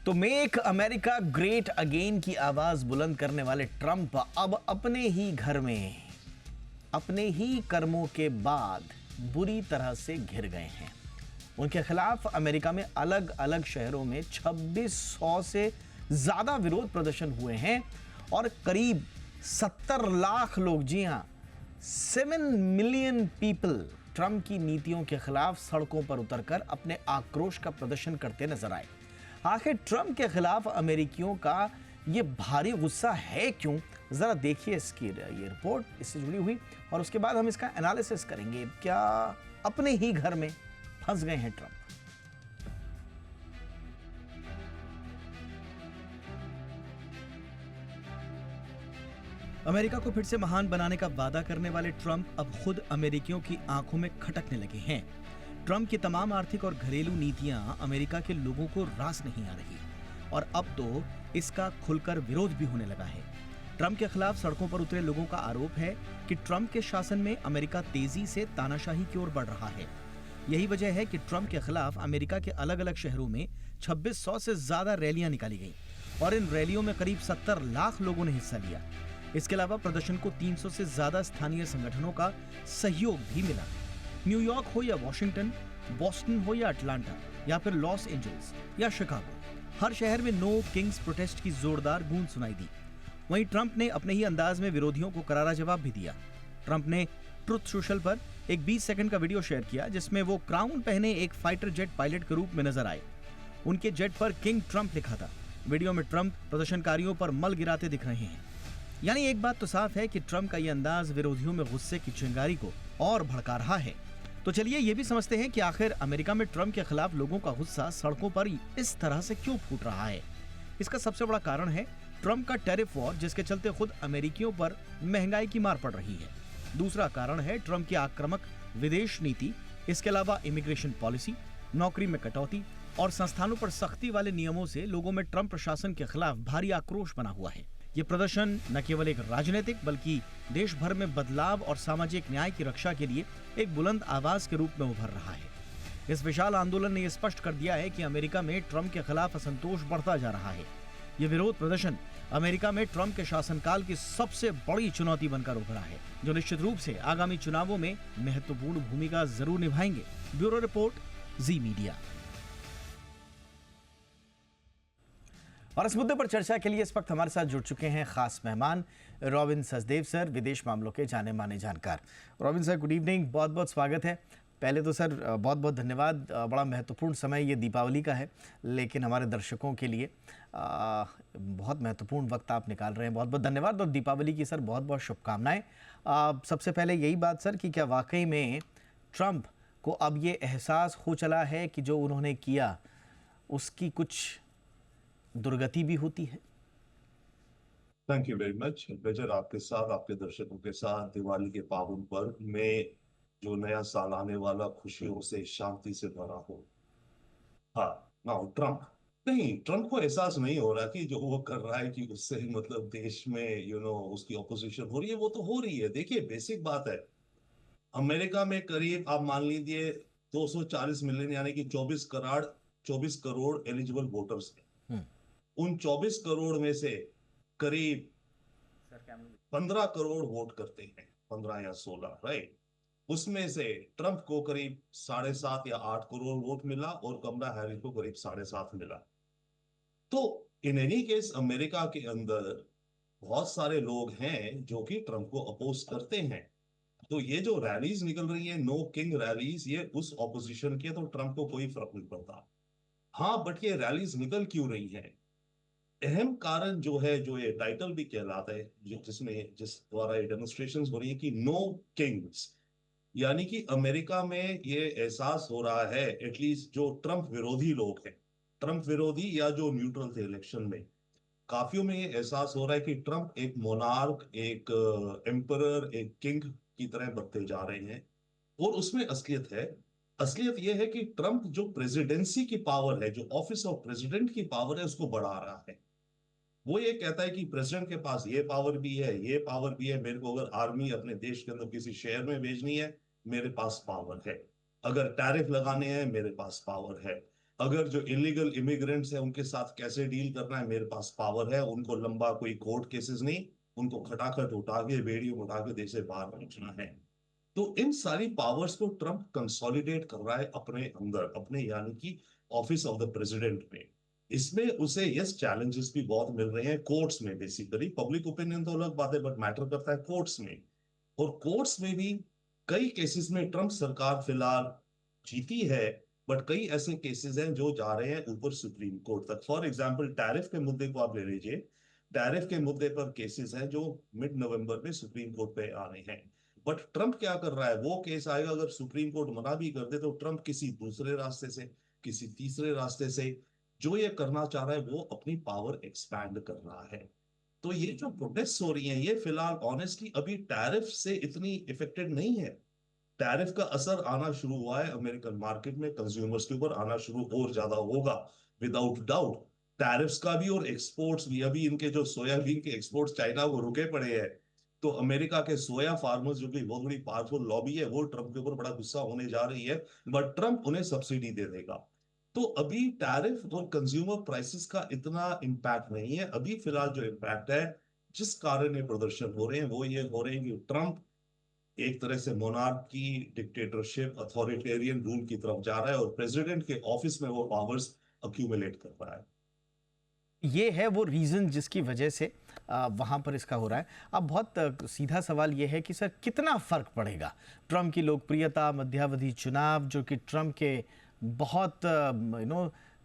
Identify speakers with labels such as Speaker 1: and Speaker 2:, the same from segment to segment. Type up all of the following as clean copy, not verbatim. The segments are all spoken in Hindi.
Speaker 1: तो मेक अमेरिका ग्रेट अगेन की आवाज बुलंद करने वाले ट्रंप अब अपने ही घर में अपने ही कर्मों के बाद बुरी तरह से घिर गए हैं। उनके खिलाफ अमेरिका में अलग अलग शहरों में 2600 से ज्यादा विरोध प्रदर्शन हुए हैं और करीब 70 लाख लोग, जी हां, 7 मिलियन पीपल ट्रंप की नीतियों के खिलाफ सड़कों पर उतरकर अपने आक्रोश का प्रदर्शन करते नजर आए। आखिर ट्रंप के खिलाफ अमेरिकियों का ये भारी गुस्सा है क्यों? जरा देखिए इसकी ये रिपोर्ट इससे जुड़ी हुई और उसके बाद हम इसका एनालिसिस करेंगे। क्या अपने ही घर में फंस गए हैं ट्रंप? अमेरिका को फिर से महान बनाने का वादा करने वाले ट्रंप अब खुद अमेरिकियों की आंखों में खटकने लगे हैं। ट्रंप की तमाम आर्थिक और घरेलू नीतियां अमेरिका के लोगों को रास नहीं आ रही और अब तो इसका खुलकर विरोध भी होने लगा है। ट्रंप के खिलाफ सड़कों पर उतरे लोगों का आरोप है कि ट्रंप के शासन में अमेरिका तेजी से तानाशाही की ओर बढ़ रहा है। यही वजह है कि ट्रंप के खिलाफ अमेरिका के अलग अलग शहरों में 2600 से ज्यादा रैलियां निकाली गईं और इन रैलियों में करीब 70 लाख लोगों ने हिस्सा लिया। इसके अलावा प्रदर्शन को 300 से ज्यादा स्थानीय संगठनों का सहयोग भी मिला। न्यूयॉर्क हो या वॉशिंगटन, बॉस्टन हो या अटलांटा या फिर लॉस एंजल्स या शिकागो, हर शहर में नो किंग्स प्रोटेस्ट की जोरदार गूंज सुनाई दी। वहीं ट्रंप ने अपने ही अंदाज में विरोधियों को करारा जवाब भी दिया। ट्रंप ने ट्रुथ सोशल पर एक 20 सेकंड का वीडियो शेयर किया जिसमें वो क्राउन पहने एक फाइटर जेट पायलट के रूप में नजर आए। उनके जेट पर किंग ट्रंप लिखा था। वीडियो में ट्रंप प्रदर्शनकारियों पर मल गिराते दिख रहे हैं। यानी एक बात तो साफ है कि ट्रंप का यह अंदाज विरोधियों में गुस्से की चिंगारी को और भड़का रहा है। तो चलिए ये भी समझते हैं कि आखिर अमेरिका में ट्रंप के खिलाफ लोगों का गुस्सा सड़कों पर इस तरह से क्यों फूट रहा है। इसका सबसे बड़ा कारण है ट्रंप का टैरिफ वॉर, जिसके चलते खुद अमेरिकियों पर महंगाई की मार पड़ रही है। दूसरा कारण है ट्रंप की आक्रामक विदेश नीति। इसके अलावा इमिग्रेशन पॉलिसी, नौकरी में कटौती और संस्थानों पर सख्ती वाले नियमों से लोगों में ट्रंप प्रशासन के खिलाफ भारी आक्रोश बना हुआ है। ये प्रदर्शन न केवल एक राजनीतिक बल्कि देश भर में बदलाव और सामाजिक न्याय की रक्षा के लिए एक बुलंद आवाज के रूप में उभर रहा है। इस विशाल आंदोलन ने यह स्पष्ट कर दिया है कि अमेरिका में ट्रंप के खिलाफ असंतोष बढ़ता जा रहा है। ये विरोध प्रदर्शन अमेरिका में ट्रंप के शासनकाल की सबसे बड़ी चुनौती बनकर उभरा है, जो निश्चित रूप से आगामी चुनावों में महत्वपूर्ण भूमिका जरूर निभाएंगे। ब्यूरो रिपोर्ट, जी मीडिया। और इस मुद्दे पर चर्चा के लिए इस वक्त हमारे साथ जुड़ चुके हैं खास मेहमान रॉबिन सचदेव सर, विदेश मामलों के जाने माने जानकार। रॉबिन सर, गुड इवनिंग, बहुत बहुत स्वागत है। पहले तो सर बहुत बहुत धन्यवाद। बड़ा महत्वपूर्ण समय ये दीपावली का है, लेकिन हमारे दर्शकों के लिए बहुत महत्वपूर्ण वक्त आप निकाल रहे हैं। बहुत बहुत धन्यवाद और दीपावली की सर बहुत बहुत शुभकामनाएं। सबसे पहले यही बात सर कि क्या वाकई में ट्रंप को अब ये एहसास हो चला है कि जो उन्होंने किया उसकी कुछ दुर्गति भी होती है?
Speaker 2: Thank you very much. Pleasure आपके साथ, आपके दर्शकों के साथ दिवाली के पावन पर्व में जो नया साल आने वाला खुशियों से, शांति से भरा हो। हाँ, नाउ ट्रम्प, नहीं, ट्रम्प को एहसास नहीं हो रहा कि जो वो कर रहा है कि उससे मतलब देश में उसकी ऑपोजिशन हो रही है। वो तो हो रही है। देखिए, बेसिक बात है, अमेरिका में करीब आप मान लीजिए 240 मिलियन यानी कि 24 करोड़ एलिजिबल वोटर्स हैं। उन 24 करोड़ में से करीब 15 करोड़ वोट करते हैं, 15 या 16, राइट। उसमें से ट्रंप को करीब 7.5 या 8 करोड़ वोट मिला और कमला हैरिस को करीब 7.5 मिला। तो इन एनी केस अमेरिका के अंदर बहुत सारे लोग हैं जो कि ट्रंप को अपोज करते हैं। तो ये जो रैलीज निकल रही है, नो किंग रैलीज, ये उस ऑपोजिशन की है, तो ट्रंप को कोई फर्क नहीं पड़ता। हाँ, बट ये रैलीज निकल क्यों रही है? अहम कारण जो है, जो ये टाइटल भी कहलाता है, जिस द्वारा ये डेमोन्स्ट्रेशन हो रही है कि नो किंग्स, यानी कि अमेरिका में ये एहसास हो रहा है, एटलीस्ट जो ट्रंप विरोधी लोग हैं, ट्रंप विरोधी या जो न्यूट्रल थे इलेक्शन में, काफियों में ये एहसास हो रहा है कि ट्रंप एक मोनार्क, एक एम्परर, एक किंग की तरह बनते जा रहे हैं। और उसमें असलियत है। असलियत यह है कि ट्रंप जो प्रेसिडेंसी की पावर है, जो ऑफिस ऑफ प्रेसिडेंट की पावर है, उसको बढ़ा रहा है। वो ये कहता है कि प्रेसिडेंट के पास ये पावर भी है, ये पावर भी है। मेरे को अगर आर्मी अपने देश के अंदर किसी शहर में भेजनी है, मेरे पास पावर है। अगर टैरिफ लगाने हैं, मेरे पास पावर है। अगर जो इलीगल इमिग्रेंट्स हैं उनके साथ कैसे डील करना है, मेरे पास पावर है। उनको लंबा कोई कोर्ट केसेस नहीं, उनको खटाखट उठा के बेड़ी उठा के देश से बाहर पहुंचना है। तो इन सारी पावर्स को ट्रम्प कंसोलिडेट कर रहा है अपने अंदर, अपने यानी कि ऑफिस ऑफ द प्रेसिडेंट में। इसमें उसे यस चैलेंजेस भी बहुत मिल रहे हैं कोर्ट्स में। बेसिकली पब्लिक ओपिनियन तो अलग बात है, बट मैटर करता है कोर्ट्स में। और कोर्ट्स में भी कई केसेस में ट्रम्प सरकार फिलहाल जीती है, बट कई ऐसे केसेस हैं जो जा रहे हैं ऊपर सुप्रीम कोर्ट तक। फॉर एग्जांपल टैरिफ के मुद्दे को आप ले लीजिए। टैरिफ के मुद्दे पर केसेस हैं जो मिड नवंबर में सुप्रीम कोर्ट पे आ रहे हैं। बट ट्रम्प क्या कर रहा है, वो केस आएगा, अगर सुप्रीम कोर्ट मना भी कर दे तो ट्रम्प किसी दूसरे रास्ते से, किसी तीसरे रास्ते से जो ये करना चाह रहा है वो अपनी पावर एक्सपैंड कर रहा है। तो ये जो प्रोटेस्ट हो रही हैं ये फिलहाल ऑनेस्टली अभी टैरिफ से इतनी इफेक्टेड नहीं है। टैरिफ का असर आना शुरू हुआ है अमेरिकन मार्केट में, कंज्यूमर्स के ऊपर आना शुरू और ज्यादा होगा विदाउट डाउट। टैरिफ्स का भी और एक्सपोर्ट्स भी। अभी इनके जो सोयाबीन के एक्सपोर्ट्स चाइना वो रुके पड़े हैं, तो अमेरिका के सोया फार्मर्स जो कि बहुत बड़ी पावरफुल लॉबी है वो ट्रम्प के ऊपर बड़ा गुस्सा होने जा रही है। बट ट्रम्प उन्हें सब्सिडी दे देगा। तो अभी टैरिफ और कंज्यूमर प्राइसेस का इतना इम्पैक्ट नहीं है। अभी फिलहाल जो इम्पैक्ट है, जिस कारण ये प्रदर्शन हो रहे हैं वो ये हो रहे हैं कि ट्रम्प एक तरह से मोनार्की, डिक्टेटरशिप, अथॉरिटेरियन रूल की तरफ जा रहा है और प्रेसिडेंट के ऑफिस में वो पावर्स अक्यूमुलेट कर रहा है।
Speaker 1: ये है वो रीज़न जिसकी वजह से वहाँ पर इसका हो रहा है। अब बहुत सीधा सवाल ये है कि सर कितना फ़र्क पड़ेगा ट्रम्प की लोकप्रियता, मध्यावधि चुनाव जो कि ट्रम्प के बहुत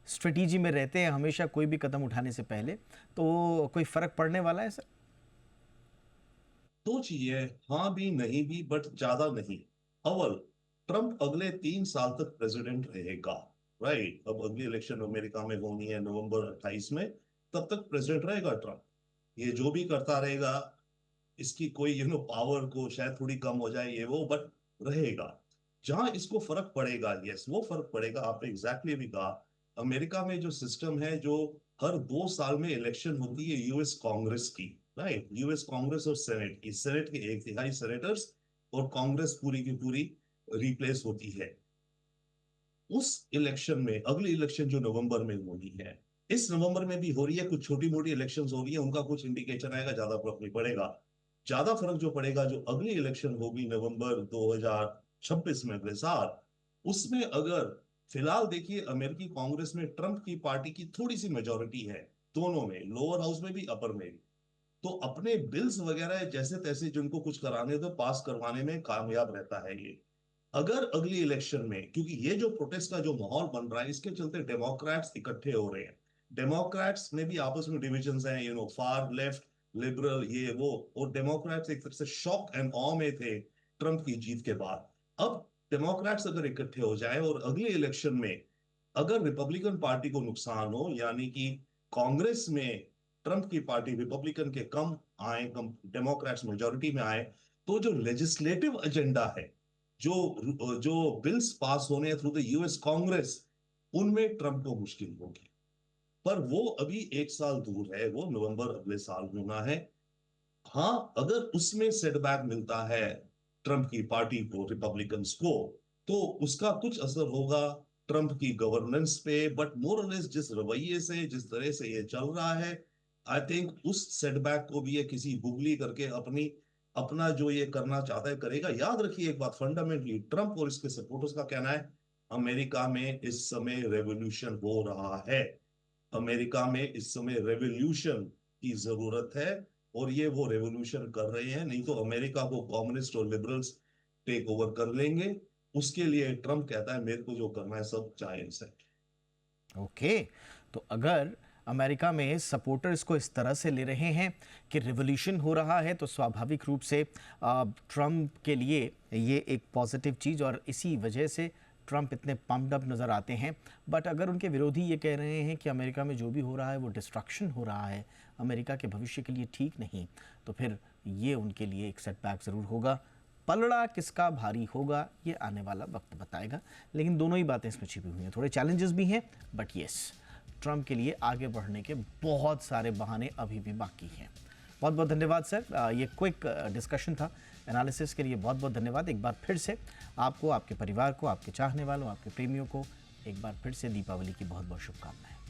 Speaker 1: स्ट्रेटेजी में रहते हैं हमेशा कोई भी कदम उठाने से पहले, तो कोई फ़र्क पड़ने वाला है सर?
Speaker 2: दो चीजें, हाँ भी नहीं भी, बट ज्यादा नहीं। अव्वल, ट्रम्प अगले 3 साल तक प्रेसिडेंट रहेगा। राइट, अब अगली इलेक्शन अमेरिका में होनी है नवंबर 28 में, तब तक प्रेसिडेंट रहेगा ट्रम्प। ये जो भी करता रहेगा, इसकी कोई पावर को शायद थोड़ी कम हो जाए ये वो, बट रहेगा। जहां इसको फर्क पड़ेगा, यस वो फर्क पड़ेगा, आपने एग्जैक्टली भी कहा। अमेरिका में जो सिस्टम है, जो हर 2 साल में इलेक्शन होती है यूएस कांग्रेस की। राइट, यूएस कांग्रेस और सेनेट की, सेनेट के 1/3 सेनेटर्स और कांग्रेस पूरी की पूरी रिप्लेस होती है। उस इलेक्शन में, अगली इलेक्शन जो नवंबर में होनी है, इस नवंबर में भी हो रही है, कुछ छोटी मोटी इलेक्शंस हो रही है, उनका कुछ इंडिकेशन आएगा, ज्यादा फर्क नहीं पड़ेगा। ज्यादा फर्क जो पड़ेगा, जो अगली इलेक्शन होगी नवंबर 2026 में अगले साल, उसमें अगर फिलहाल देखिए अमेरिकी कांग्रेस में ट्रंप की पार्टी की थोड़ी सी मेजोरिटी है, दोनों में, लोअर हाउस में भी अपर में भी, तो अपने बिल्स वगैरह जैसे तैसे जिनको कुछ कराने तो पास करवाने में कामयाब रहता है ये। अगर अगली इलेक्शन में, क्योंकि ये जो प्रोटेस्ट का जो माहौल बन रहा है इसके चलते डेमोक्रेट्स इकट्ठे हो रहे हैं। डेमोक्रेट्स में भी आपस में डिविजन्स हैं, फार लेफ्ट, लिबरल, ये वो। और डेमोक्रेट्स एक तरह से शॉक एंड ऑ में थे ट्रंप की जीत के बाद। अब डेमोक्रेट्स अगर इकट्ठे हो जाए और अगले इलेक्शन में अगर रिपब्लिकन पार्टी को नुकसान हो, यानी कि कांग्रेस में ट्रंप की पार्टी रिपब्लिकन के कम आए, कम डेमोक्रेट्स मेजोरिटी में आए, तो जो लेजिस्लेटिव एजेंडा है, जो जो बिल्स पास होने हैं थ्रू द यूएस कांग्रेस, उनमें ट्रंप को मुश्किल होगी। पर वो अभी 1 साल दूर है, वो नवंबर अगले साल होना है। हाँ, अगर उसमें सेटबैक मिलता है ट्रंप की पार्टी को, रिपब्लिकन्स को, तो उसका कुछ असर होगा ट्रंप की गवर्नेंस पे। बट मोर और लेस जिस रवैये से, जिस तरह से ये चल रहा है, आई थिंक उस सेटबैक को भी ये किसी गुगली करके अपनी अपना जो ये करना चाहता है करेगा। याद रखिए एक बात, फंडामेंटली ट्रंप और इसके सपोर्टर्स का कहना है, अमेरिका में इस समय रेवोल्यूशन हो रहा है। अमेरिका में इस समय रेवोल्यूशन की जरूरत है, और ये वो रेवोल्यूशन कर रहे हैं, नहीं तो अमेरिका को कम्युनिस्ट और लिबरल्स टेक ओवर कर लेंगे। उसके लिए ट्रंप कहता है मेरे को जो करना है सब जायज है।
Speaker 1: ओके, तो अगर अमेरिका में सपोर्टर्स को इस तरह से ले रहे हैं कि रिवॉल्यूशन हो रहा है, तो स्वाभाविक रूप से ट्रंप के लिए ये एक पॉजिटिव चीज़, और इसी वजह से ट्रंप इतने पम्प्ड अप नज़र आते हैं। बट अगर उनके विरोधी ये कह रहे हैं कि अमेरिका में जो भी हो रहा है वो डिस्ट्रक्शन हो रहा है, अमेरिका के भविष्य के लिए ठीक नहीं, तो फिर ये उनके लिए एक सेटबैक ज़रूर होगा। पलड़ा किसका भारी होगा ये आने वाला वक्त बताएगा, लेकिन दोनों ही बातें इसमें छिपी हुई हैं। थोड़े चैलेंजेस भी हैं, बट येस, ट्रंप के लिए आगे बढ़ने के बहुत सारे बहाने अभी भी बाकी हैं। बहुत बहुत धन्यवाद सर, ये क्विक डिस्कशन था, एनालिसिस के लिए बहुत बहुत धन्यवाद। एक बार फिर से आपको, आपके परिवार को, आपके चाहने वालों, आपके प्रेमियों को एक बार फिर से दीपावली की बहुत बहुत शुभकामनाएं।